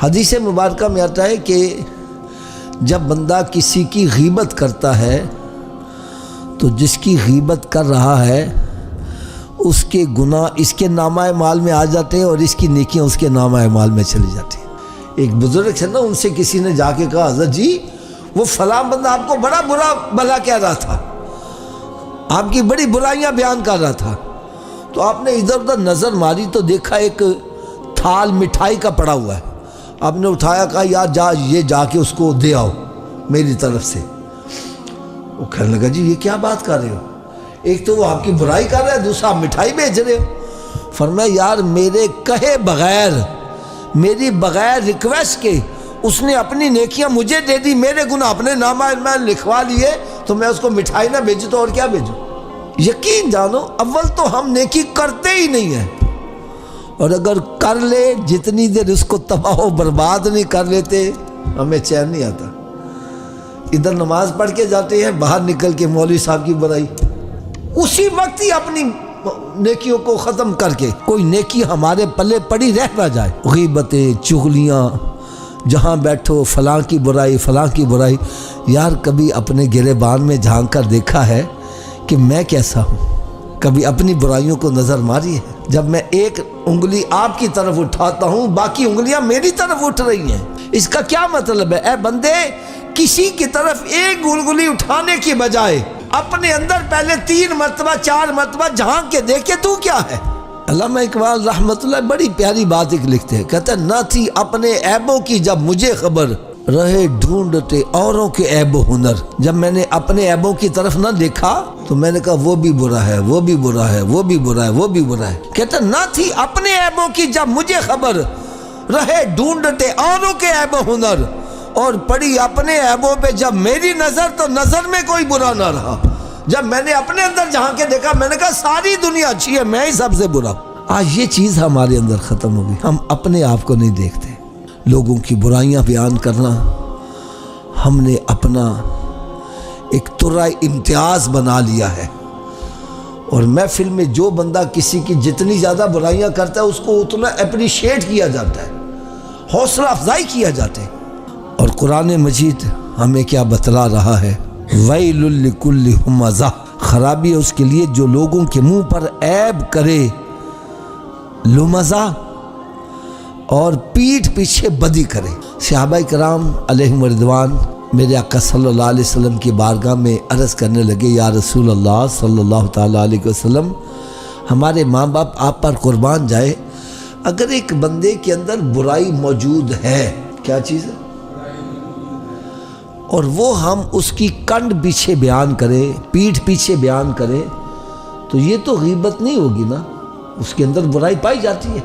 حدیث مبارکہ میں آتا ہے کہ جب بندہ کسی کی غیبت کرتا ہے تو جس کی غیبت کر رہا ہے اس کے گناہ اس کے نامہ اعمال میں آ جاتے ہیں اور اس کی نیکیاں اس کے نامہ اعمال میں چلی جاتی ہیں۔ ایک بزرگ ہے نا، ان سے کسی نے جا کے کہا حضرت جی وہ فلاں بندہ آپ کو بڑا برا بھلا کہہ رہا تھا، آپ کی بڑی برائیاں بیان کر رہا تھا، تو آپ نے ادھر ادھر نظر ماری تو دیکھا ایک تھال مٹھائی کا پڑا ہوا ہے، آپ نے اٹھایا، کہا یار یہ جا کے اس کو دے آؤ میری طرف سے۔ وہ کہنے لگا جی یہ کیا بات کر رہے ہو، ایک تو وہ آپ کی برائی کر رہا ہے، دوسرا آپ مٹھائی بیچ رہے ہو۔ فرمایا یار میرے کہے بغیر، میری بغیر ریکویسٹ کے اس نے اپنی نیکیاں مجھے دے دی، میرے گناہ اپنے نامہ میں لکھوا لیے، تو میں اس کو مٹھائی نہ بھیجوں تو اور کیا بھیجوں؟ یقین جانو اول تو ہم نیکی کرتے ہی نہیں ہیں، اور اگر کر لے جتنی دیر اس کو تباہ و برباد نہیں کر لیتے ہمیں چین نہیں آتا۔ ادھر نماز پڑھ کے جاتے ہیں، باہر نکل کے مولوی صاحب کی برائی، اسی وقت ہی اپنی نیکیوں کو ختم کر کے کوئی نیکی ہمارے پلے پڑی رہ نہ جائے۔ غیبتیں، چغلیاں، جہاں بیٹھو فلاں کی برائی فلاں کی برائی۔ یار کبھی اپنے گریبان میں جھانک کر دیکھا ہے کہ میں کیسا ہوں؟ کبھی اپنی برائیوں کو نظر ماری ہے؟ جب میں ایک انگلی آپ کی طرف اٹھاتا ہوں باقی انگلیاں میری طرف اٹھ رہی ہیں، اس کا کیا مطلب ہے؟ اے بندے، کسی کی طرف ایک انگلی اٹھانے کی بجائے اپنے اندر پہلے 3 مرتبہ 4 مرتبہ جھانک کے دیکھے تو کیا ہے۔ علامہ اقبال رحمۃ اللہ بڑی پیاری بات ایک لکھتے ہیں، کہتے ہیں نہ تھی اپنے عیبوں کی جب مجھے خبر، رہے ڈھونڈتے اوروں کے عیب و ہنر۔ جب میں نے اپنے عیبوں کی طرف نہ دیکھا تو میں نے کہا وہ بھی برا ہے، وہ بھی برا ہے، وہ بھی برا ہے، وہ بھی برا ہے۔ کہتے ہیں نہ تھی اپنے عیبوں کی جب مجھے خبر، رہے ڈھونڈتے اوروں کے عیب و ہنر، اور پڑی اپنے عیبوں پہ جب میری نظر تو نظر میں کوئی برا نہ رہا۔ جب میں نے اپنے اندر جہاں کے دیکھا میں نے کہا ساری دنیا اچھی ہے، میں ہی سب سے برا۔ آج یہ چیز ہمارے اندر ختم ہو گئی، ہم اپنے آپ کو نہیں دیکھتے۔ لوگوں کی برائیاں بیان کرنا ہم نے اپنا ایک طرح امتیاز بنا لیا ہے، اور محفل میں جو بندہ کسی کی جتنی زیادہ برائیاں کرتا ہے اس کو اتنا اپریشیٹ کیا جاتا ہے، حوصلہ افزائی کیا جاتا ہے۔ اور قرآن مجید ہمیں کیا بتلا رہا ہے؟ ویل لکل ہمزہ، خرابی ہے اس کے لیے جو لوگوں کے منہ پر عیب کرے، لمزہ، اور پیٹھ پیچھے بدی کرے۔ صحابہ کرام علیہم رضوان میرے آقا صلی اللہ علیہ وسلم کی بارگاہ میں عرض کرنے لگے، یا رسول اللہ صلی اللہ تعالیٰ علیہ وسلم، ہمارے ماں باپ آپ پر قربان جائے، اگر ایک بندے کے اندر برائی موجود ہے، کیا چیز ہے، اور وہ ہم اس کی کنڈ پیچھے بیان کریں، پیٹھ پیچھے بیان کریں، تو یہ تو غیبت نہیں ہوگی نا، اس کے اندر برائی پائی جاتی ہے۔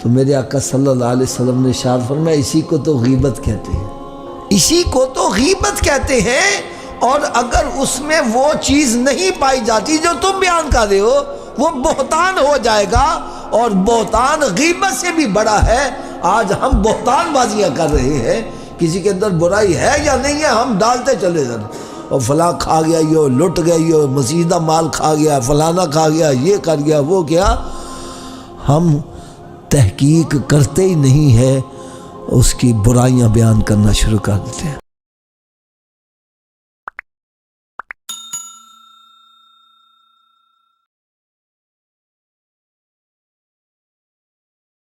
تو میرے آقا صلی اللہ علیہ وسلم نے ارشاد فرمایا اسی کو تو غیبت کہتے ہیں، اسی کو تو غیبت کہتے ہیں، اور اگر اس میں وہ چیز نہیں پائی جاتی جو تم بیان کر رہے ہو وہ بہتان ہو جائے گا، اور بہتان غیبت سے بھی بڑا ہے۔ آج ہم بہتان بازیاں کر رہے ہیں، کسی کے اندر برائی ہے یا نہیں ہے ہم ڈالتے چلے جاتے، اور فلاں کھا گیا، یہ لٹ گیا، یہ مزیدہ مال کھا گیا، فلانا کھا گیا، یہ کر گیا، وہ کیا۔ ہم تحقیق کرتے ہی نہیں ہے، اس کی برائیاں بیان کرنا شروع کر دیتے ہیں۔